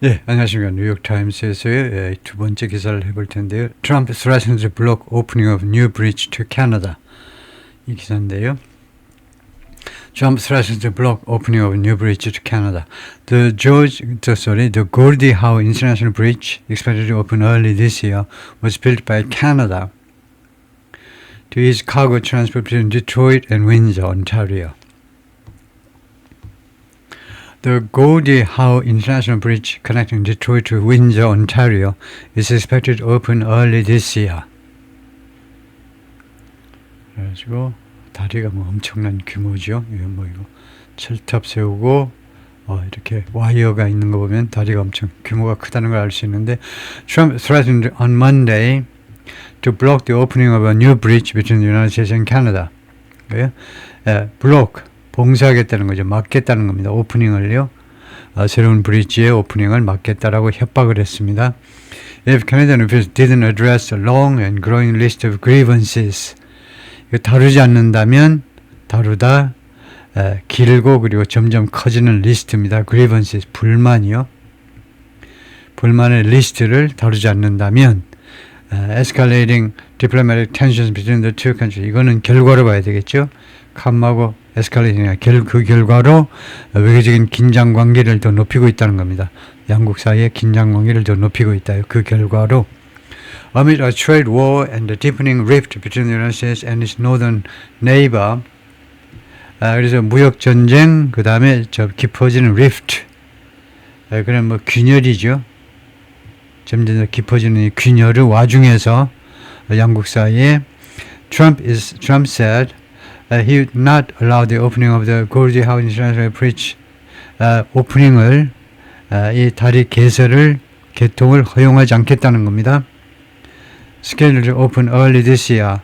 예, 안녕하십니까. 뉴욕타임스에서의 두 번째 기사를 해볼 텐데요. Trump threatens to block opening of new bridge to Canada. 이 기사인데요. Trump threatens to block opening of new bridge to Canada. The Gordie Howe International Bridge, expected to open early this year, was built by Canada to ease cargo transport between Detroit and Windsor, Ontario. The Gordie Howe International Bridge connecting Detroit to Windsor, Ontario is expected to open early this year. 그래가지고 다리가 뭐 엄청난 규모죠. 이거 철탑 세우고 이렇게 와이어가 있는 거 보면 다리가 엄청 규모가 크다는 걸 알 수 있는데 Trump threatened on Monday to block the opening of a new bridge between the United States and Canada. block 봉쇄하겠다는 거죠. 막겠다는 겁니다. 오프닝을요. 새로운 브릿지의 오프닝을 막겠다라고 협박을 했습니다. If Canadian officials didn't address a long and growing list of grievances, 이거 다루지 않는다면 다루다 길고 그리고 점점 커지는 리스트입니다. grievances, 불만이요. 불만의 리스트를 다루지 않는다면 escalating diplomatic tensions between the two countries. 이거는 결과로 봐야 되겠죠. 캄하고 에스컬레이팅이나 그 결과로 외교적인 긴장 관계를 더 높이고 있다는 겁니다. 양국 사이의 긴장 관계를 더 높이고 있다. 그 결과로 Amid a trade war and the deepening rift between the United States and its northern neighbor, 그래서 무역 전쟁, 그 다음에 깊어지는 rift, 그런 뭐 균열이죠. 점점 더 깊어지는 이 균열의 와중에서 양국 사이에 Trump said he would not allow the opening of the Gordie Howe International Bridge 오프닝을 이 다리 개통을 허용하지 않겠다는 겁니다. Scheduled to open early this year.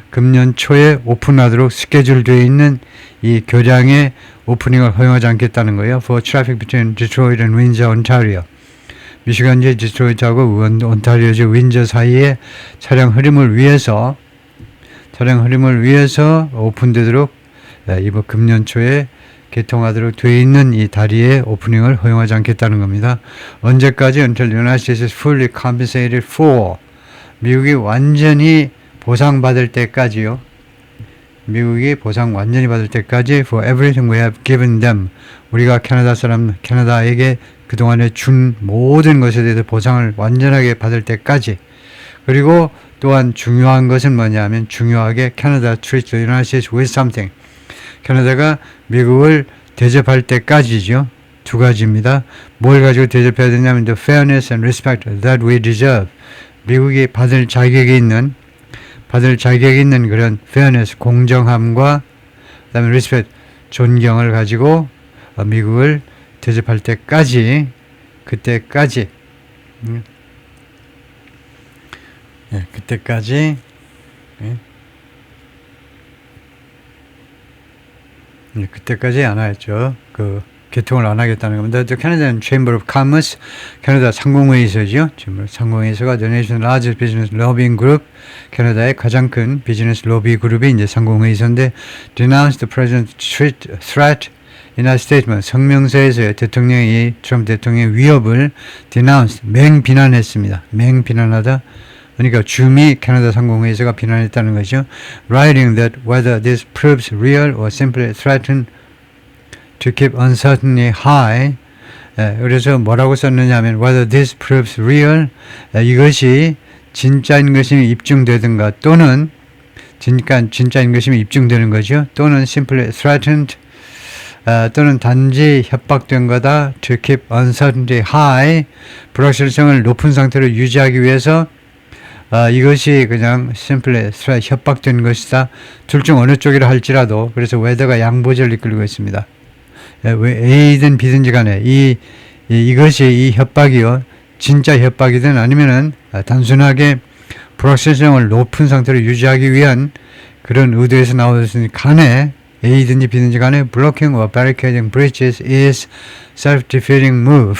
금년 초에 오픈하도록 스케줄되어 있는 이 교량의 오프닝을 허용하지 않겠다는 거예요. For traffic between Detroit and Windsor, Ontario. 미시간주 디트로이트하고 온타리오주 윈저 사이의 차량 흐름을 위해서 오픈되도록 이번 금년 초에 개통하도록 되어 있는 이 다리의 오프닝을 허용하지 않겠다는 겁니다. 언제까지? Until the United States is fully compensated for. 미국이 완전히 보상받을 때까지요. 미국이 보상 완전히 받을 때까지 for everything we have given them. 우리가 캐나다에게 그동안에 준 모든 것에 대해서 보상을 완전하게 받을 때까지. 그리고 또한 중요한 것은 뭐냐면 중요하게 Canada treats the United States with something. 캐나다가 미국을 대접할 때까지죠. 두 가지입니다. 뭘 가지고 대접해야 되냐면 the fairness and respect that we deserve. 미국이 받을 자격이 있는 그런 fairness, 공정함과 그다음에 respect, 존경을 가지고 미국을 대접할 때까지, 그때까지 그때까지 안 하였죠. 개통을 안 하겠다는 겁니다. The Canadian Chamber of Commerce, 캐나다 상공회의소죠. 상공회의소가 The Nation's Largest Business Lobbying Group, 캐나다의 가장 큰 비즈니스 로비 그룹이 이제 상공회의소인데, denounced the president's threat in a statement. 성명서에서의 트럼프 대통령의 위협을 denounced, 맹비난했습니다. 맹비난하다. 그러니까 주미 캐나다 상공회의소가 비난했다는 거죠. Writing that whether this proves real or simply threatened to keep uncertainty high. 그래서 뭐라고 썼느냐 하면 whether this proves real, 이것이 진짜인 것이 입증되든가 또는 진짜인 것이 입증되는 거죠. 또는 simply threatened, 또는 단지 협박된 거다. to keep uncertainty high, 불확실성을 높은 상태로 유지하기 위해서 이것이 그냥 simply 협박된 것이다. 둘 중 어느 쪽이라 할지라도. 그래서 whether가 양보절을 이끌고 있습니다. A든 B든지 간에 이것이 이 협박이요, 진짜 협박이든 아니면은 단순하게 불확실성을 높은 상태로 유지하기 위한 그런 의도에서 나오셨으니 간에 A든지 B든지 간에 blocking or barricading bridges is self-defeating move.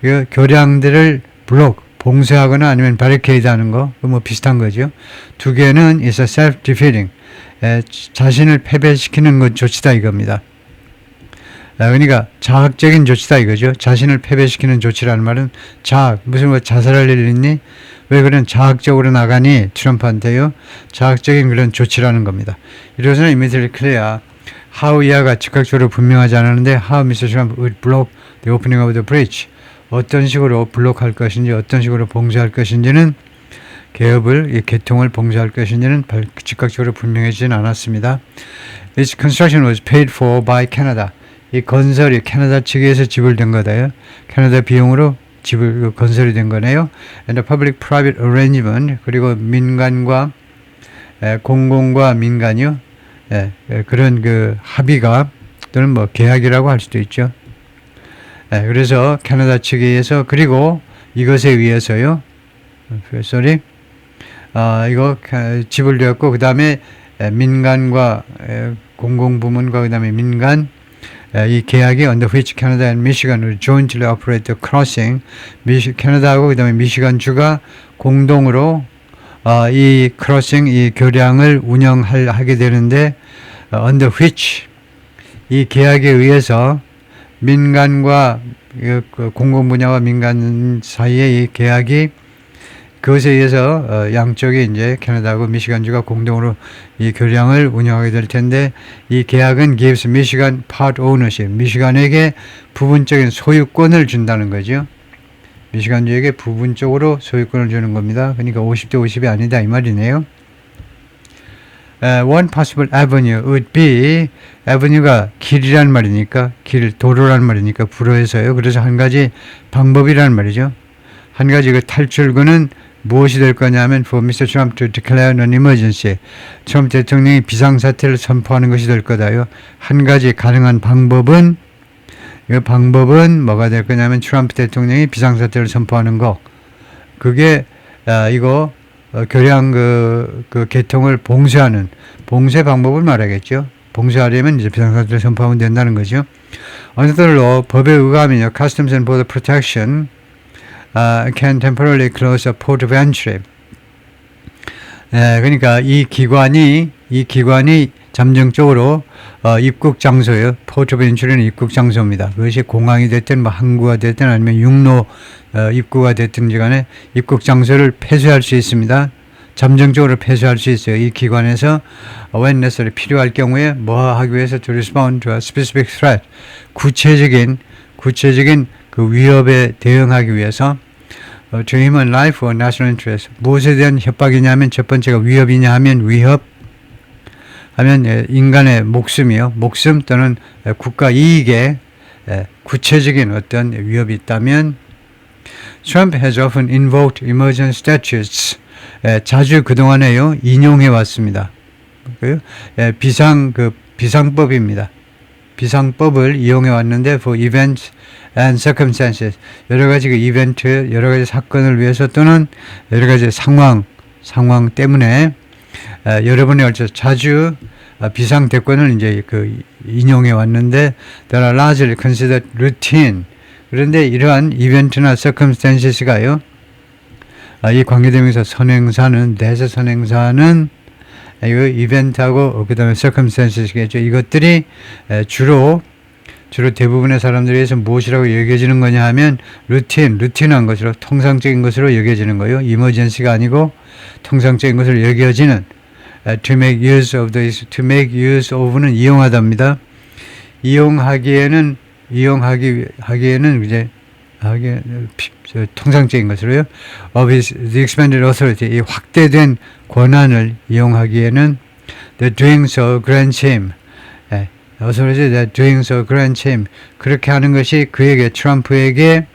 이거 교량들을 봉쇄하거나 아니면 barricade 하는 거, 뭐 비슷한 거죠. 두 개는 is a self-defeating, 자신을 패배시키는 것 조치다 이겁니다. 그러니까 자학적인 조치다 이거죠. 자신을 패배시키는 조치라는 말은 자학, 무슨 뭐 자살할 일 있니? 왜 그런 자학적으로 나가니? 트럼프한테요. 자학적인 그런 조치라는 겁니다. 이것은 immediately clear. how 이하가 즉각적으로 분명하지 않았는데 how Mr. Trump would block the opening of the bridge. 어떤 식으로 블록할 것인지 어떤 식으로 봉쇄할 것인지는 개업을, 개통을 봉쇄할 것인지는 즉각적으로 분명해지진 않았습니다. Its construction was paid for by Canada. 이 건설이 캐나다 측에서 지불된 거다요. 캐나다 비용으로 건설이 된 거네요. And the public-private arrangement, 그리고 민간과 공공과 민간이요. 그런 그 합의가 또는 뭐 계약이라고 할 수도 있죠. 그래서 캐나다 측에 의해서 그리고 이것에 의해서요. 이거 지불되었고 그 다음에 민간과 공공부문과 그 다음에 민간 이 계약이 under which Canada and Michigan will jointly operate the crossing. 캐나다하고 그 다음에 미시간 주가 공동으로 이 크로싱, 이 교량을 운영하게 되는데 under which 이 계약에 의해서 민간과 공공 분야와 민간 사이의 이 계약이 그것에 의해서 양쪽이 이제 캐나다하고 미시간주가 공동으로 이 교량을 운영하게 될 텐데 이 계약은 gives Michigan part ownership, 미시간에게 부분적인 소유권을 준다는 거죠. 미시간주에게 부분적으로 소유권을 주는 겁니다. 그러니까 50대 50이 아니다 이 말이네요. One possible avenue would be, avenue가 길이란 말이니까, 도로란 말이니까 불어해서요. 그래서 한 가지 방법이란 말이죠. 한 가지 그 탈출구는 무엇이 될 거냐면 for Mr. Trump to declare an emergency. 트럼프 대통령이 비상사태를 선포하는 것이 될 거다요. 한 가지 가능한 방법은 이 방법은 뭐가 될 거냐면 트럼프 대통령이 비상사태를 선포하는 거. 그게 이거 교량 그 개통을 봉쇄하는 봉쇄 방법을 말하겠죠. 봉쇄하려면 이제 비상사태를 선포하면 된다는 거죠. Under law, 법에 의하면요, Customs and Border Protection can temporarily close a port of entry. 그러니까 이 기관이 잠정적으로 입국 장소예요. Port of entry는 입국 장소입니다. 그것이 공항이 됐든 뭐 항구가 됐든 아니면 육로 입구가 됐든 간에 입국 장소를 폐쇄할 수 있습니다. 잠정적으로 폐쇄할 수 있어요. 이 기관에서 when necessary 필요할 경우에 뭐 하기 위해서 to respond to a specific threat 구체적인 그 위협에 대응하기 위해서 to human life or national interest 무엇에 대한 협박이냐면 첫 번째가 위협이냐 하면 위협 하면 인간의 목숨이요. 목숨 또는 국가 이익에 구체적인 어떤 위협이 있다면 Trump has often invoked emergency statutes. 자주 그동안에요. 인용해 왔습니다. 비상법입니다. 비상법을 이용해 왔는데 for events and circumstances. 여러 가지 그 이벤트, 여러 가지 사건을 위해서 또는 여러 가지 상황 때문에 여러 번에 걸쳐 자주 비상 대권을 이제 인용해 왔는데 that are largely considered routine. 그런데 이러한 이벤트나 circumstances가요. 이 관계되면서 대세 선행사는 이 이벤트하고 그 다음에 circumstances겠죠. 이것들이 주로 대부분의 사람들에 의해서 무엇이라고 여겨지는 거냐 하면 루틴한 것으로 통상적인 것으로 여겨지는 거예요. emergency가 아니고 통상적인 것으로 여겨지는 to make use of는 이용하답니다. 이용하기에는 이제 통상적인 것으로요. of the expanded authority 이 확대된 권한을 이용하기에는 the doing so grants him authority that doing so grants him 그렇게 하는 것이 그에게 트럼프에게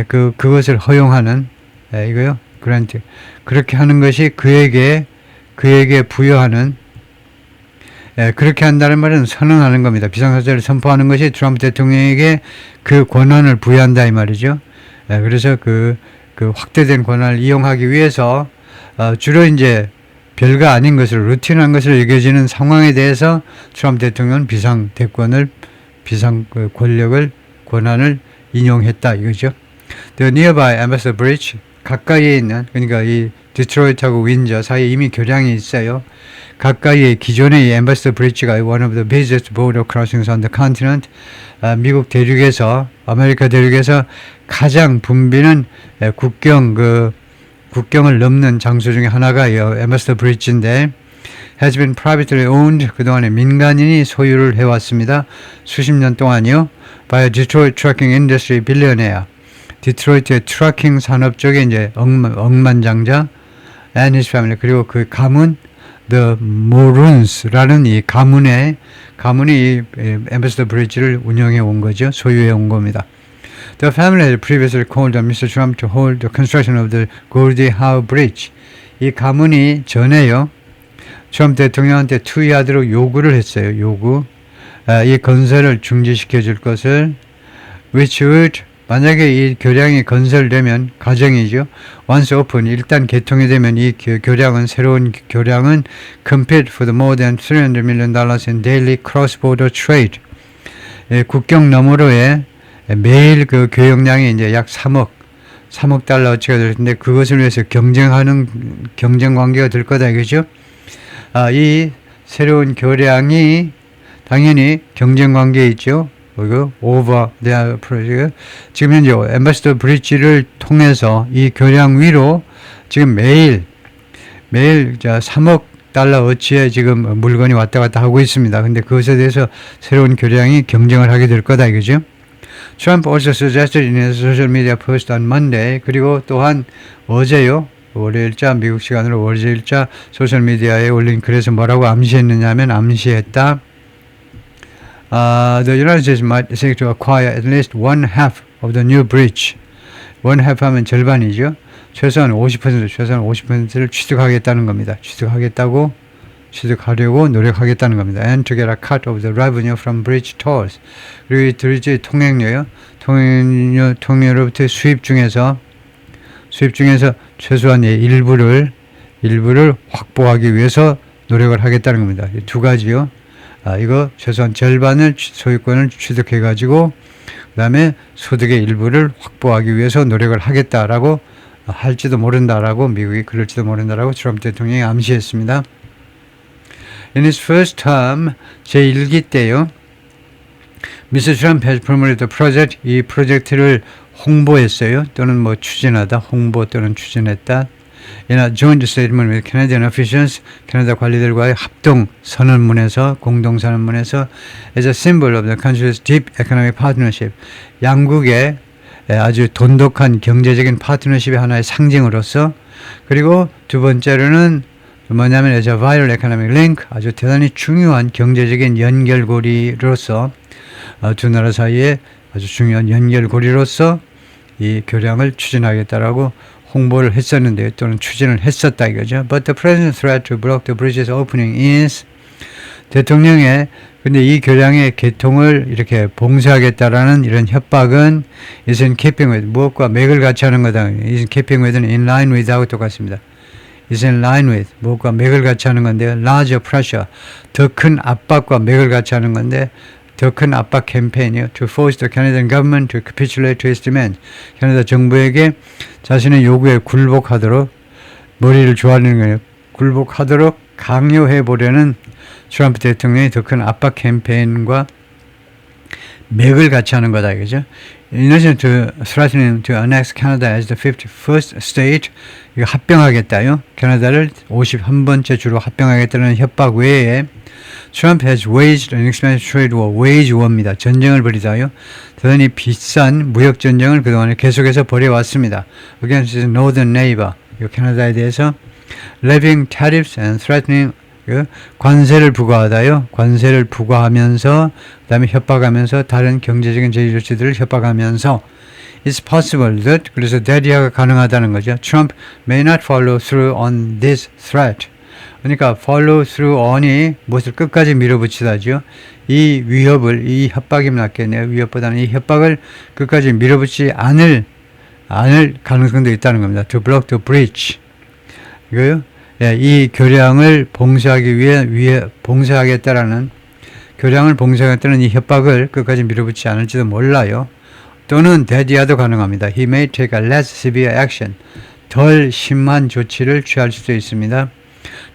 그것을 허용하는 이거요. grant 그렇게 하는 것이 그에게 부여하는 그렇게 한다는 말은 선언하는 겁니다. 비상사태를 선포하는 것이 트럼프 대통령에게 그 권한을 부여한다 이 말이죠. 그래서 그 확대된 권한을 이용하기 위해서 주로 이제 별거 아닌 것으로 루틴한 것으로 여겨지는 상황에 대해서 트럼프 대통령은 비상 권한을 인용했다 이거죠. The nearby Ambassador Bridge 가까이에 있는 그러니까 이 디트로이트하고 윈저 사이에 이미 교량이 있어요. 가까이에 기존의 엠버스터 브릿지가 one of the busiest border crossings on the continent. 미국 대륙에서 아메리카 대륙에서 가장 붐비는 국경을 넘는 장소 중에 하나가 엠버스터 브릿지인데 has been privately owned. 그동안에 민간인이 소유를 해왔습니다. 수십 년 동안이요. by a Detroit trucking industry billionaire. 디트로이트의 트러킹 산업 쪽에 이제 억만장자 and his family. 그리고 그 가문 The Maroons라는 이 가문이 이 엠버스터 브릿지를 운영해 온 거죠. 소유해 온 겁니다. The family had previously called on Mr. Trump to hold the construction of the Gordie Howe Bridge. 이 가문이 전에요. 트럼프 대통령한테 투이하도록 요구를 했어요. 요구. 이 건설을 중지시켜 줄 것을 which would 만약에 이 교량이 건설되면 가정이죠. once open 일단 개통이 되면 이 교량은 새로운 교량은 compete for the more than $300 million in daily cross-border trade. 국경 너머로의 매일 그 교역량이 이제 약 3억 달러어치가 될 텐데 그것을 위해서 경쟁 관계가 될 거다 이거죠. 이 새로운 교량이 당연히 경쟁 관계에 있죠. 그리고 over the project. 지금 현재 엠버스터 브릿지를 통해서 이 교량 위로 지금 매일 3억 달러어치의 지금 물건이 왔다 갔다 하고 있습니다. 근데 그것에 대해서 새로운 교량이 경쟁을 하게 될 거다 이거죠. Trump also suggested in his social media post on Monday. 그리고 또한 어제요. 월요일자 미국 시간으로 월요일자 소셜미디어에 올린 글에서 뭐라고 암시했느냐면 암시했다. The United States might seek to acquire at least one half of the new bridge. one half 하면 절반이죠. 최소한 50%를 취득하겠다는 겁니다. 취득하려고 노력하겠다는 겁니다. And to get a cut of the revenue from bridge tolls. 그리고 이 브릿지 통행료요. 통행료로부터 수입 중에서 최소한 일부를 확보하기 위해서 노력을 하겠다는 겁니다. 두 가지요. 이거 최소한 절반을 소유권을 취득해가지고 그 다음에 소득의 일부를 확보하기 위해서 노력을 하겠다라고 할지도 모른다라고 미국이 그럴지도 모른다라고 트럼프 대통령이 암시했습니다. In his first term 제1기 때요. Mr. Trump has promoted the project. 이 프로젝트를 홍보했어요. 또는 뭐 추진하다, 홍보 또는 추진했다. In a joint statement with Canadian officials, 캐나다 관리들과의 합동 선언문에서 공동 선언문에서 as a symbol of the country's deep economic partnership, 양국의 아주 돈독한 경제적인 파트너십의 하나의 상징으로서 그리고 두 번째로는 뭐냐면 as a vital economic link, 아주 대단히 중요한 경제적인 연결고리로서 두 나라 사이에 아주 중요한 연결고리로서 이 교량을 추진하겠다라고 홍보를 했었는데 또는 추진을 했었다 이거죠. But the president's threat to block the bridge's opening is 대통령의 근데 이 교량의 개통을 이렇게 봉쇄하겠다라는 이런 협박은 is in keeping with 무엇과 맥을 같이 하는 거다. is in keeping with는 in line with하고 똑같습니다. is in line with 무엇과 맥을 같이 하는 건데요. larger pressure 더 큰 압박과 맥을 같이 하는 건데 더 큰 압박 캠페인이요. To force the Canadian government to capitulate to its demand. 캐나다 정부에게 자신의 요구에 굴복하도록 머리를 조아리는 거예요. 굴복하도록 강요해 보려는 트럼프 대통령의 더 큰 압박 캠페인과 맥을 같이 하는 거다 이거죠. In addition to threatening to annex Canada as the 51st state, 이거 합병하겠다요. 캐나다를 51번째 주로 합병하겠다는 협박 외에 Trump has waged an expensive trade war, wage war입니다. 전쟁을 벌이다요. 대단히 비싼 무역 전쟁을 그동안에 계속해서 벌여왔습니다. Against his northern neighbor, 캐나다에 대해서 levying tariffs and threatening 관세를 부과하다요. 관세를 부과하면서 그다음에 협박하면서 다른 경제적인 제재 조치들을 협박하면서 It's possible that 그래서 대리화가 가능하다는 거죠. Trump may not follow through on this threat. 그러니까 follow through on이 무엇을 끝까지 밀어붙이다죠. 이 위협을 이 협박이 낫겠네요. 위협보다는 이 협박을 끝까지 밀어붙이지 않을 가능성도 있다는 겁니다. To block the bridge. 이거요. 예, 이 교량을 봉쇄하겠다라는 교량을 봉쇄하겠다는 이 협박을 끝까지 밀어붙이지 않을지도 몰라요. 또는 대디아도 가능합니다. He may take a less severe action. 덜 심한 조치를 취할 수도 있습니다.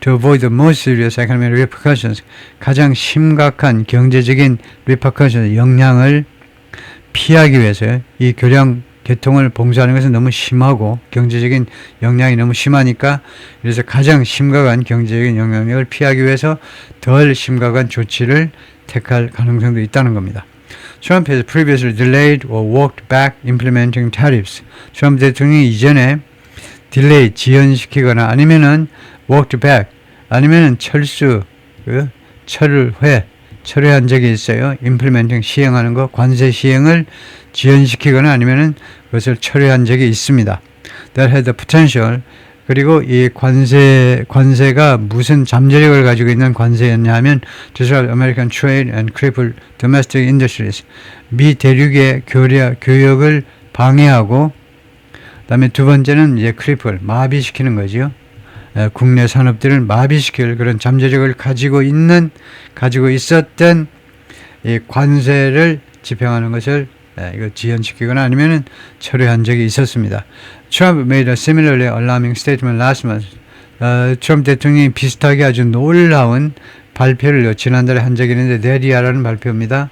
To avoid the most serious economic repercussions, 가장 심각한 경제적인 repercussions, 영향을 피하기 위해서요. 이 교량 개통을 봉쇄하는 것은 너무 심하고 경제적인 영향이 너무 심하니까 그래서 가장 심각한 경제적인 영향력을 피하기 위해서 덜 심각한 조치를 택할 가능성도 있다는 겁니다. Trump has previously delayed or walked back implementing tariffs. 트럼프 대통령이 이전에 딜레이, 지연시키거나 아니면은 walked back, 아니면은 철회한 적이 있어요. implementing, 시행하는 거, 관세 시행을 지연시키거나 아니면은 그것을 철회한 적이 있습니다. That had the potential. 그리고 이 관세가 무슨 잠재력을 가지고 있는 관세였냐 하면 disrupt American trade and cripple domestic industries. 미 대륙의 교역을 방해하고 그다음에 두 번째는 이제 cripple, 마비시키는 거죠. 국내 산업들을 마비시킬 그런 잠재력을 가지고 있었던 이 관세를 집행하는 것을 이거 지연시키거나 아니면은 철회한 적이 있었습니다. Trump made a similarly alarming statement last month. 트럼프 대통령이 비슷하게 아주 놀라운 발표를 지난달에 한 적이 있는데 내리아라는 발표입니다.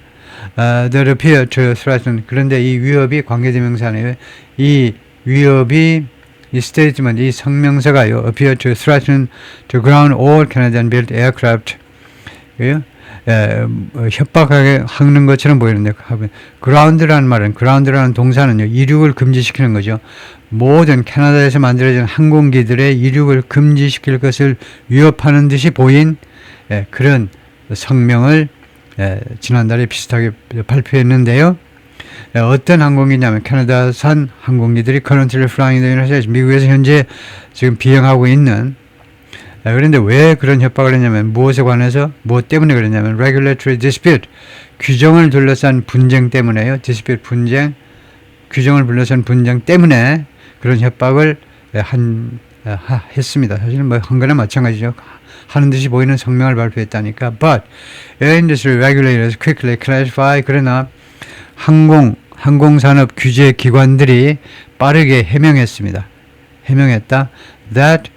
That appear to threaten. 그런데 이 위협이 관계대명사네요. 이 위협이 이 statement, 이 성명서가요. appear to threaten to ground all Canadian-built aircraft. 협박하게 하는 것처럼 보이는데 ground라는 동사는요. 이륙을 금지시키는 거죠. 모든 캐나다에서 만들어진 항공기들의 이륙을 금지시킬 것을 위협하는 듯이 보인 그런 성명을 지난달에 비슷하게 발표했는데요. 어떤 항공기냐면 캐나다산 항공기들이 currently flying the United States, 미국에서 현재 지금 비행하고 있는. 그런데 왜 그런 협박을 했냐면 무엇 때문에 그랬냐면 regulatory dispute, 규정을 둘러싼 분쟁 때문에요. dispute, 분쟁, 규정을 둘러싼 분쟁 때문에 그런 협박을 했습니다. 사실은 한 거나 마찬가지죠. 하는 듯이 보이는 성명을 발표했다니까. But air industry regulators quickly clarified. 그러나 항공산업 규제 기관들이 빠르게 해명했습니다. That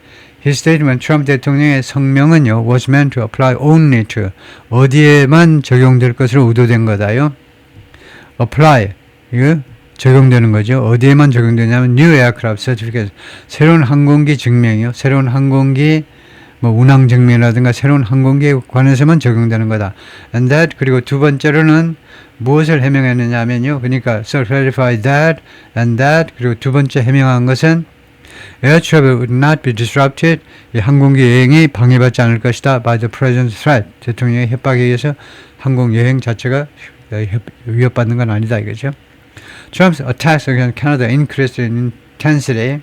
his statement, 트럼프 대통령의 성명은요, was meant to apply only to, 어디에만 적용될 것으로 의도된 거다요. apply, 이거 적용되는 거죠. 어디에만 적용되냐면 new aircraft certificate, 새로운 항공기 증명이요. 새로운 항공기 운항 증명이라든가 새로운 항공기에 관해서만 적용되는 거다. And that, 그리고 두 번째로는 무엇을 해명했느냐 하면요. 그러니까 certify that and that, 그리고 두 번째 해명한 것은 air travel would not be disrupted. 이 항공기 여행이 방해받지 않을 것이다. By the president's threat. 대통령의 협박에 의해서 항공 여행 자체가 위협받는 건 아니다 이거죠. Trump's attacks against Canada increased in intensity.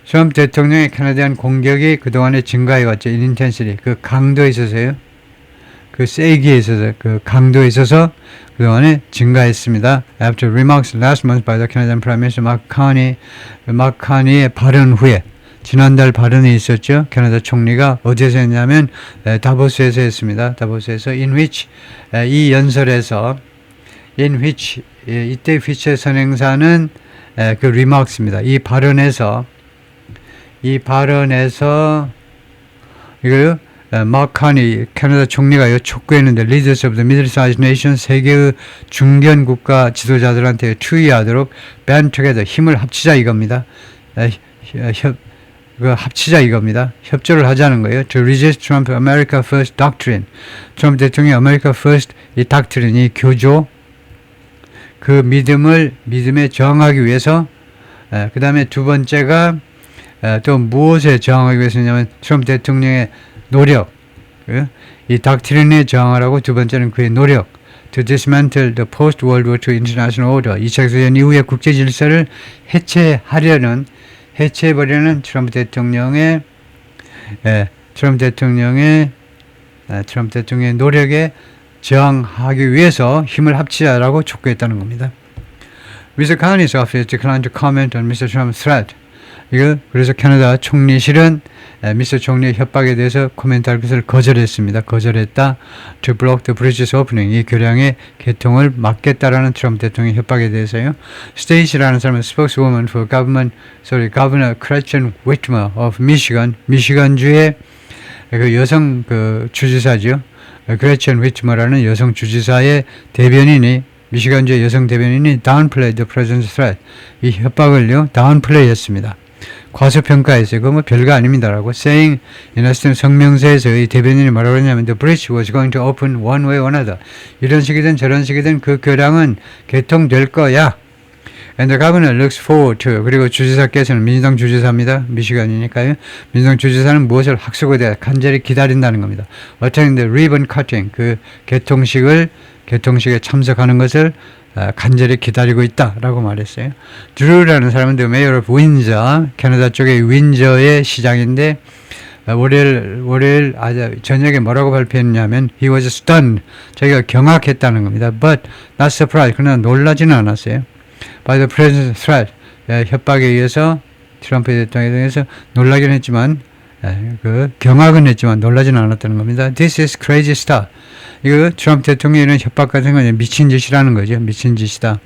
트럼프 대통령의 캐나다에 대한 공격이 그동안에 증가해왔죠. in intensity. 그 강도에 있어서요. 그 세기에 있어서, 그 강도에 있어서 그동안에 증가했습니다. After remarks last month by the Canadian Prime Minister Mark Carney의 발언 후에, 지난달 발언이 있었죠. 캐나다 총리가 어디에서 했냐면 다보스에서 했습니다. 다보스에서 in which, 이 연설에서 in which, 이때 which의 선행사는 그 remarks입니다. 이 발언에서 이거요. 마크 카니 캐나다 총리가요 촉구했는데 leaders of the middle-sized nations, 세계의 중견 국가 지도자들한테 추이하도록 band together, 힘을 합치자 이겁니다. 합치자 이겁니다. 협조를 하자는 거예요. To resist Trump America First doctrine. 트럼프 대통령의 America First 이 doctrine, 이 교조, 그 믿음에 저항하기 위해서. 그 다음에 두 번째가 또 무엇에 저항하기 위해서냐면 트럼프 대통령의 노력, 이 닥트린에 저항하라고. 두 번째는 그의 노력, to dismantle the post-World War II international order, 2차 세계대전 이후의 국제 질서를 해체해버리는 트럼프 대통령의 노력에 저항하기 위해서 힘을 합치자라고 촉구했다는 겁니다. Mr. Carney's office declined to comment on Mr. Trump's threat. 그래서 캐나다 총리실은 미스터 총리의 협박에 대해서 코멘트할 것을 거절했습니다. 거절했다. To block the bridge's opening. 이 교량의 개통을 막겠다라는 트럼프 대통령의 협박에 대해서요. 스테이시라는 사람은 spokeswoman for Governor Gretchen Whitmer of Michigan. 미시간주의 그 여성 그 주지사죠. 그레첸 위트머라는 여성 주지사의 대변인이 미시간주의 여성 대변인이 downplay the president's threat. 이 협박을요 downplay했습니다. 과소평가했어요. 그거 뭐 별거 아닙니다라고. saying 이나스턴 성명서에서 이 대변인이 뭐라고 했냐면 the bridge was going to open one way or another. 이런 식이든 저런 식이든 그 교량은 개통될 거야. And the governor looks forward to. 그리고 주지사께서는 민주당 주지사입니다. 미시간이니까요. 민주당 주지사는 무엇을 학수고에 대해 간절히 기다린다는 겁니다. attending the ribbon cutting. 그 개통식에 참석하는 것을 간절히 기다리고 있다라고 말했어요. 드루라는 사람은 the mayor of Windsor, 캐나다 쪽의 윈저의 시장인데 월요일 저녁에 뭐라고 발표했냐면 he was stunned. 자기가 경악했다는 겁니다. But not surprised. 그러나 놀라지는 않았어요. By the president's threat. 협박에 의해서 트럼프 대통령에 대해서 놀라긴 했지만 경악은 했지만 놀라지는 않았다는 겁니다. This is crazy stuff. 이거 트럼프 대통령이 이런 협박 같은 건 미친 짓이라는 거죠. 미친 짓이다.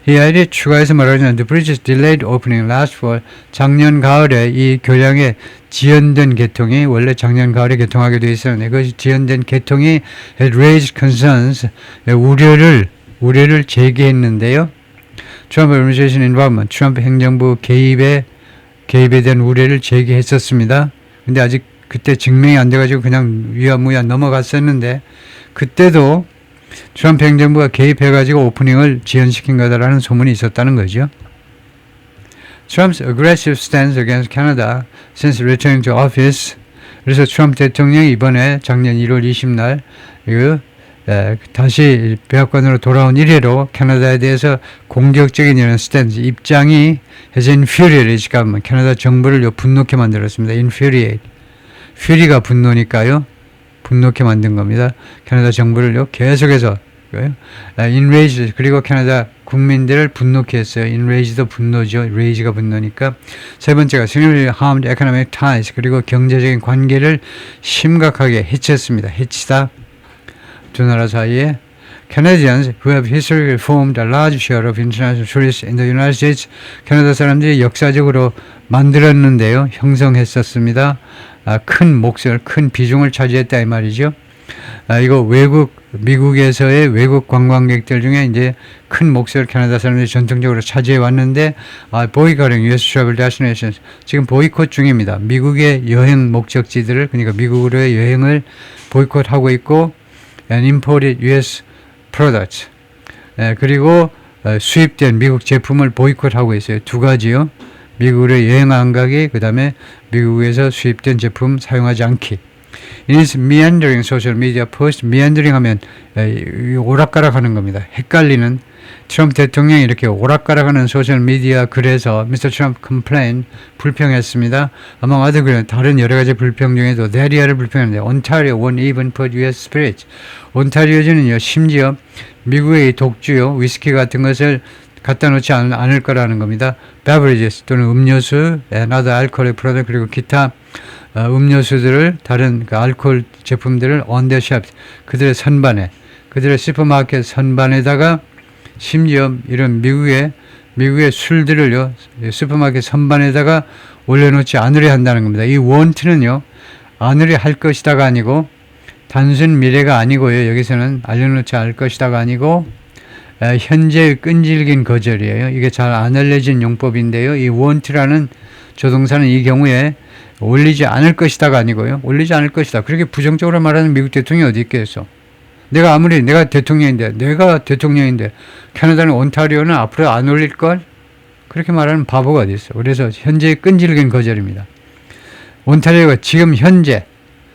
이 아이디 추가해서 말하자면 The bridge's delayed opening last fall. 작년 가을에 이 교량의 지연된 개통이 원래 작년 가을에 개통하게 되어 있었는데 그 지연된 개통이 had raised concerns. 우려를 제기했는데요. 트럼프 administration involvement. 트럼프 행정부 개입에 대한 우려를 제기했었습니다. 근데 아직 그때 증명이 안 돼가지고 그냥 위야무야 넘어갔었는데 그때도 트럼프 행정부가 개입해가지고 오프닝을 지연시킨 거다라는 소문이 있었다는 거죠. Trump's aggressive stance against Canada since returning to office. 그래서 트럼프 대통령이 이번에 작년 1월 20날 다시 백악관으로 돌아온 이래로 캐나다에 대해서 공격적인 이런 스탠스, 입장이 has infuriated government. 캐나다 정부를 분노케 만들었습니다. infuriate. fury가 분노니까요. 분노케 만든 겁니다. 캐나다 정부를요 계속해서 enraged. 그리고 캐나다 국민들을 분노케 했어요. enraged도 분노죠. rage가 분노니까. 세 번째가 significantly harmed economic ties. 그리고 경제적인 관계를 심각하게 해쳤습니다. 해치다. 두 나라 사이에 Canadians who have historically formed a large share of international tourists in the United States. 캐나다 사람들이 역사적으로 만들었는데요. 형성했었습니다. 큰 비중을 차지했다 이 말이죠. 이거 미국에서의 외국 관광객들 중에 이제 큰 몫을 캐나다 사람들이 전통적으로 차지해 왔는데, boycotting US travel destinations. 지금 보이콧 중입니다. 미국의 여행 목적지들을, 그러니까 미국으로의 여행을 보이콧하고 있고, and imported US products. 그리고 수입된 미국 제품을 보이콧하고 있어요. 두 가지요. 미국으로 여행 안 가기, 그 다음에 미국에서 수입된 제품 사용하지 않기. It is meandering social media post. meandering 하면 오락가락 하는 겁니다. 헷갈리는. 트럼프 대통령이 이렇게 오락가락하는 소셜 미디어 글에서 Mr. Trump complained, 불평했습니다. among other 글은 다른 여러 가지 불평 중에도 대리아를 불평했는데 Ontario won't even put US spirits. 온타리오주는요 심지어 미국의 독주요 위스키 같은 것을 갖다 놓지 않을 거라는 겁니다. beverages 또는 음료수, another alcoholic product, 그리고 기타 음료수들을, 다른 알코올 제품들을 on their shelves, 그들의 선반에, 그들의 슈퍼마켓 선반에다가, 심지어 이런 미국의 술들을요 슈퍼마켓 선반에다가 올려놓지 않으려 한다는 겁니다. 이 won't는요 않으려 할 것이다가 아니고 단순 미래가 아니고요. 여기서는 알려놓지 않을 것이다가 아니고 현재의 끈질긴 거절이에요. 이게 잘 안 알려진 용법인데요. 이 won't라는 조동사는 이 경우에 올리지 않을 것이다가 아니고요. 올리지 않을 것이다. 그렇게 부정적으로 말하는 미국 대통령이 어디 있겠어. 내가 대통령인데 캐나다는 온타리오는 앞으로 안 올릴걸? 그렇게 말하는 바보가 어디 있어. 그래서 현재의 끈질긴 거절입니다. 온타리오가 지금 현재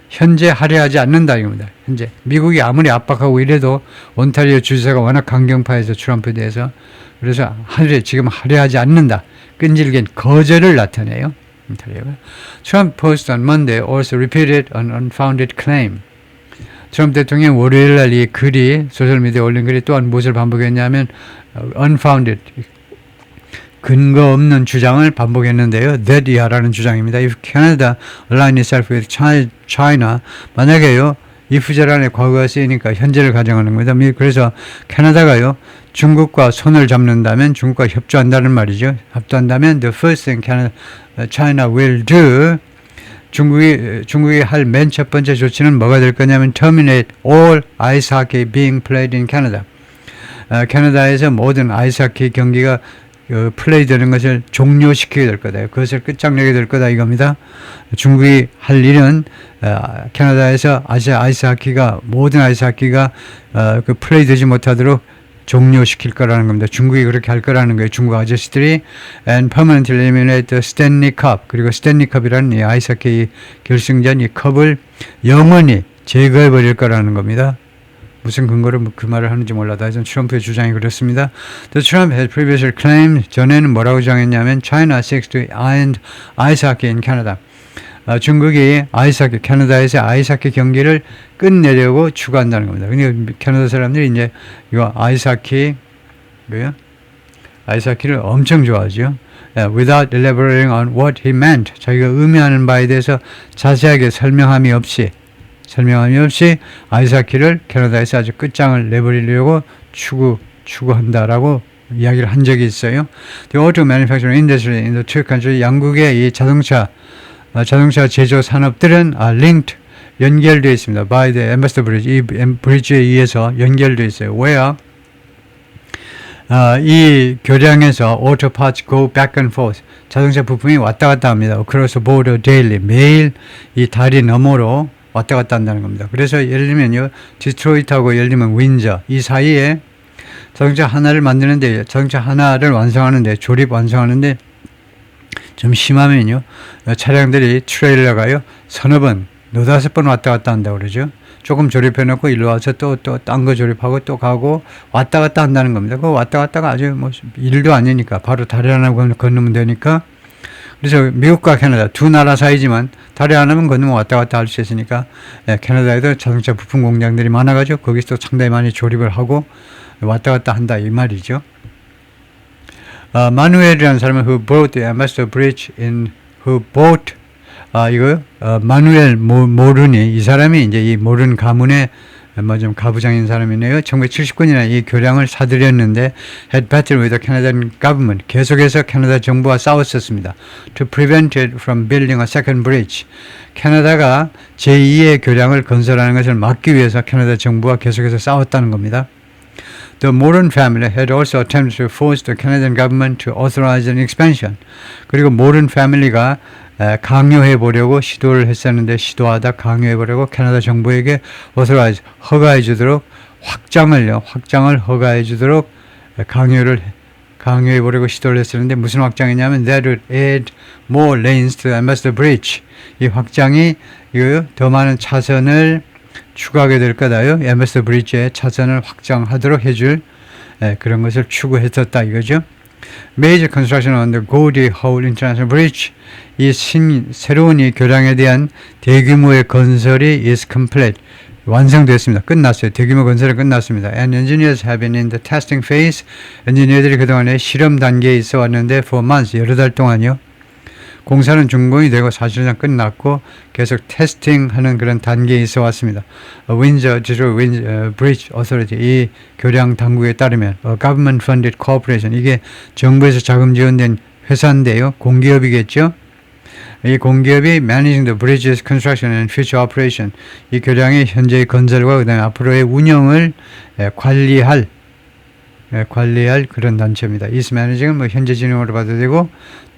할애하지 않는다 이겁니다. 현재 미국이 아무리 압박하고 이래도 온타리오 주지사가 워낙 강경파에서 트럼프에 대해서, 그래서 지금 할애하지 않는다. 끈질긴 거절을 나타내요. 온타리오가. Trump posted on Monday also repeated an unfounded claim. 트럼프 대통령 월요일 날 이 글이 소셜미디어에 올린 글이 또한 무엇을 반복했냐면 unfounded, 근거 없는 주장을 반복했는데요. that 이하라는 주장입니다. If Canada align itself with China, 만약에요. if 절안에 과거가 쓰이니까 현재를 가정하는 겁니다. 그래서 캐나다가요. 중국과 손을 잡는다면 중국과 협조한다는 말이죠. 협조한다면 the first thing China will do, 중국이 할 맨 첫 번째 조치는 뭐가 될 거냐면 terminate all ice hockey being played in Canada. 캐나다에서 모든 아이스하키 경기가 플레이 되는 것을 종료시키게 될 거다. 그것을 끝장내게 될 거다 이겁니다. 중국이 할 일은 캐나다에서 아이스하키가 모든 아이스하키가 그 플레이 되지 못하도록 종료시킬 거라는 겁니다. 중국이 그렇게 할 거라는 거예요. 중국 아저씨들이 and permanently eliminate the Stanley Cup, 그리고 스탠리 컵이라는 이 아이스하키 결승전 이 컵을 영원히 제거해 버릴 거라는 겁니다. 무슨 근거로 그 말을 하는지 몰라도 하여튼 트럼프의 주장이 그렇습니다. The Trump had previously claimed, 전에는 뭐라고 주장했냐면 China seeks to end ice hockey in Canada. 중국이 아이스하키, 캐나다에서 아이스하키 경기를 끝내려고 추구한다는 겁니다. 근데 캐나다 사람들이 이제 이거 아이스하키를 엄청 좋아하죠. Without elaborating on what he meant, 자기가 의미하는 바에 대해서 자세하게 설명함이 없이 아이스하키를 캐나다에서 아주 끝장을 내버리려고 추구한다라고 이야기를 한 적이 있어요. The auto manufacturing industry in the two countries, 양국의 이 자동차 제조 산업들은 linked, 연결되어 있습니다. By the Ambassador Bridge, 이 브리지에 의해서 연결되어 있어요. Where 이 교량에서 auto parts go back and forth, 자동차 부품이 왔다 갔다 합니다. Across the border daily, 매일 이 다리 너머로 왔다 갔다 한다는 겁니다. 그래서 예를 들면요, 디트로이트하고 예를 들면 윈저, 이 사이에 자동차 하나를 완성하는데 조립 완성하는데 좀 심하면요, 차량들이 트레일러가요, 서너 번, 너다섯 번 왔다 갔다 한다고 그러죠. 조금 조립해놓고 일로 와서 또 딴 거 조립하고 또 가고 왔다 갔다 한다는 겁니다. 그 왔다 갔다가 아주 뭐 일도 아니니까 바로 다리 하나 건너면 되니까. 그래서 미국과 캐나다 두 나라 사이지만 다리 하나만 건너면 왔다 갔다 할 수 있으니까 캐나다에도 자동차 부품 공장들이 많아가지고 거기서 또 상당히 많이 조립을 하고 왔다 갔다 한다 이 말이죠. 마누엘이라는 사람은 who bought the Ambassador Bridge 마누엘 모르니, 이 사람이 이제 이 모른 가문의 좀 가부장인 사람이네요. 1979년에 이 교량을 사들였는데 had battled with the Canadian government, 계속해서 캐나다 정부와 싸웠었습니다. To prevent it from building a second bridge, 캐나다가 제2의 교량을 건설하는 것을 막기 위해서 캐나다 정부와 계속해서 싸웠다는 겁니다. The Moran family had also attempted to force the Canadian government to authorize an expansion. 그리고 모런 패밀리가 강요해 보려고 시도를 했었는데 시도하다 강요해 보려고 캐나다 정부에게 authorize, 허가해 주도록 확장을 허가해 주도록 강요해 보려고 시도를 했었는데 무슨 확장이냐면 that would add more lanes to the Ambassador Bridge. 이 확장이 더 많은 차선을 추가하게 될 거다요. Ambassador Bridge의 차선을 확장하도록 해줄 그런 것을 추구했었다 이거죠. Major construction on the Gordie Howe International Bridge, 이 새로운 이 교량에 대한 대규모의 건설이 is complete, 완성됐습니다. 끝났어요. 대규모 건설이 끝났습니다. And engineers have been in the testing phase. 엔지니어들이 그동안에 실험 단계에 있어 왔는데 for months, 여러 달 동안요. 공사는 준공이 되고 사실상 끝났고 계속 테스팅하는 그런 단계에 있어 왔습니다. Windsor Bridge Authority, 이 교량 당국에 따르면 government funded corporation, 이게 정부에서 자금 지원된 회사인데요. 공기업이겠죠. 이 공기업이 managing the bridge's construction and future operation, 이 교량의 현재의 건설과 그다음에 앞으로의 운영을 관리할 그런 단체입니다. is managing은 뭐 현재 진행으로 봐도 되고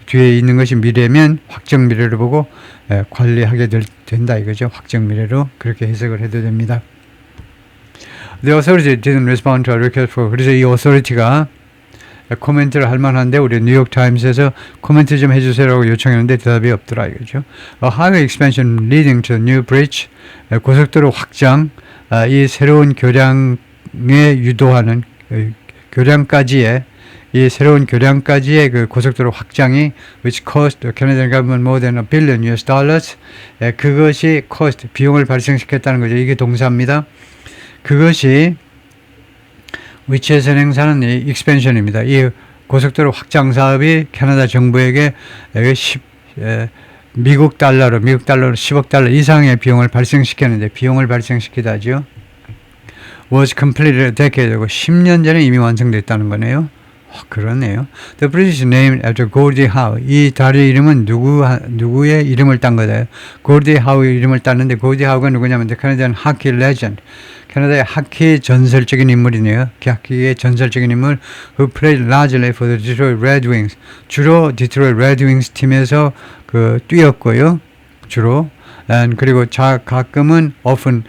뒤에 있는 것이 미래면 확정 미래를 보고 관리하게 된다 이거죠. 확정 미래로 그렇게 해석을 해도 됩니다. The authority didn't respond to our request for, 그래서 이 authority가 코멘트를 할 만한데 우리 뉴욕 타임스에서 코멘트 좀 해주세요라고 요청했는데 대답이 없더라 이거죠. A highway expansion leading to the new bridge, 고속도로 확장, 이 새로운 교량에 유도하는 교량까지의 이 새로운 교량까지의 그 고속도로 확장이 which cost the Canadian government more than $1 billion, 그것이 cost, 비용을 발생시켰다는 거죠. 이게 동사입니다. 그것이 which에서 행사하는 이 expansion입니다. 이 고속도로 확장 사업이 캐나다 정부에게 미국 달러로 10억 달러 이상의 비용을 발생시켰는데 비용을 발생시키다죠. was completed a decade ago. 10년 전에 이미 완성됐다는 거네요. 그러네요. The bridge is named after Gordie Howe. 이 다리 이름은 누구의 이름을 딴 거다. Gordie Howe의 이름을 땄는데 Gordie Howe가 누구냐면 캐나다는 하키 레전드. 캐나다의 하키 전설적인 인물이네요. 하키의 전설적인 인물 who played largely for the Detroit Red Wings. 주로 디트로이트 레드 윙스 팀에서 뛰었고요. 주로. 그리고 가끔은 often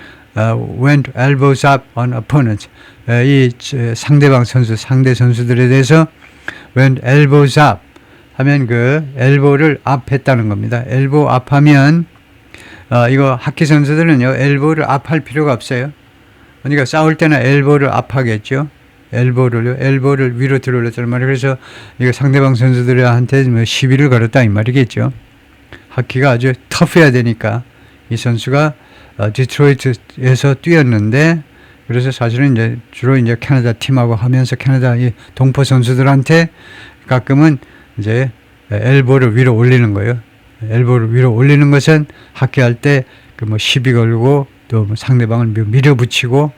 went elbows up on opponents. 이 상대 선수들에 대해서 went elbows up 하면 elbow를 up 했다는 겁니다. elbow up 하면 이거 하키 선수들은요 elbow를 up 할 필요가 없어요. 그러니까 싸울 때는 elbow를 up 하겠죠. elbow를 위로 들어올렸단 말이에요. 그래서 이거 상대방 선수들한테 시비를 걸었다 이 말이겠죠. 하키가 아주 터프해야 되니까 이 선수가 디트로이트에서 뛰었는데 그래서 사실은 주로 캐나다 팀하고 하면서 캐나다 이 동포 선수들한테 가끔은 엘보를 위로 올리는 거예요. 엘보를 위로 올리는 것은 하키할 때 시비 걸고 또 상대방을 밀어붙이고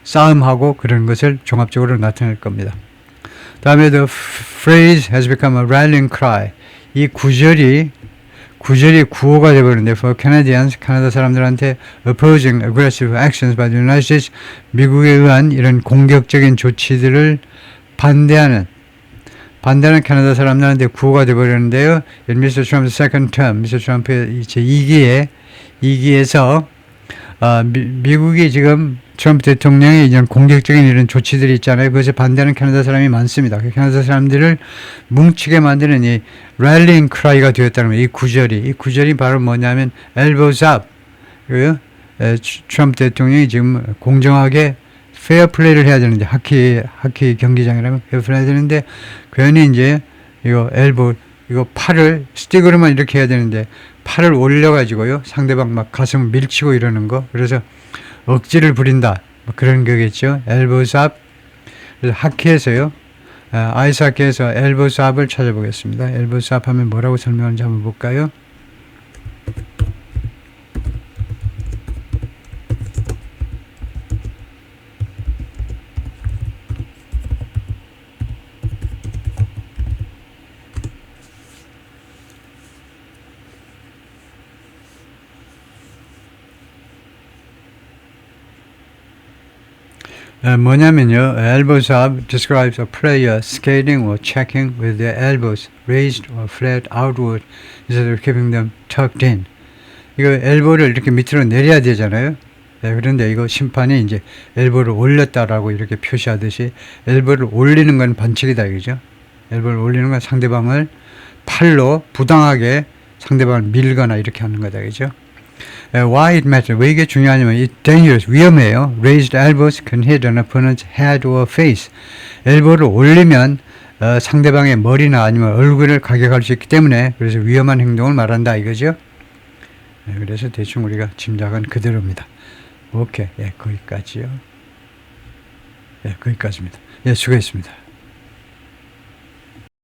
싸움하고 그런 것을 종합적으로 나타낼 겁니다. 다음에 the phrase has become a rallying cry. 이 구절이 구호가 되어버렸는데 for Canadians, 캐나다 사람들한테 opposing aggressive actions by the United States, 미국에 의한 이런 공격적인 조치들을 반대하는 캐나다 사람들한테 구호가 되어버렸는데요. In Mr. Trump's second term, Mr. Trump의 제 2기에서 미국이 지금 트럼프 대통령의 이런 공격적인 이런 조치들이 있잖아요. 그것에 반대하는 캐나다 사람이 많습니다. 캐나다 사람들을 뭉치게 만드는 이 rallying cry가 되었다는 거예요. 이 구절이 바로 뭐냐면 elbows up. 트럼프 대통령이 지금 공정하게 페어 플레이를 해야 되는데 하키 경기장이라면 페어 플레이 해야 되는데 괜히 이거 elbow 이거 팔을 스틱으로만 이렇게 해야 되는데 팔을 올려가지고요 상대방 막 가슴을 밀치고 이러는 거 그래서 억지를 부린다 그런 거겠죠. elbows up. 그래서 하키에서요 아이스 하키에서 elbows up을 찾아보겠습니다. elbows up 하면 뭐라고 설명하는지 한번 볼까요? 뭐냐면요, elbows up describes a player skating or checking with their elbows raised or flat outward instead of keeping them tucked in. 이거 엘보를 이렇게 밑으로 내려야 되잖아요. 그런데 이거 심판이 엘보를 올렸다라고 이렇게 표시하듯이 엘보를 올리는 건 반칙이다, 이거죠. 엘보를 올리는 건 상대방을 팔로 부당하게 상대방을 밀거나 이렇게 하는 거다, 그죠? Why it matters? 왜 이게 중요하냐면 it's dangerous, 위험해요. Raised elbows can hit an opponent's head or face. 엘보를 올리면 상대방의 머리나 아니면 얼굴을 가격할 수 있기 때문에 그래서 위험한 행동을 말한다 이거죠. 그래서 대충 우리가 짐작은 그대로입니다. 오케이, 거기까지요. 거기까지입니다. 수고했습니다.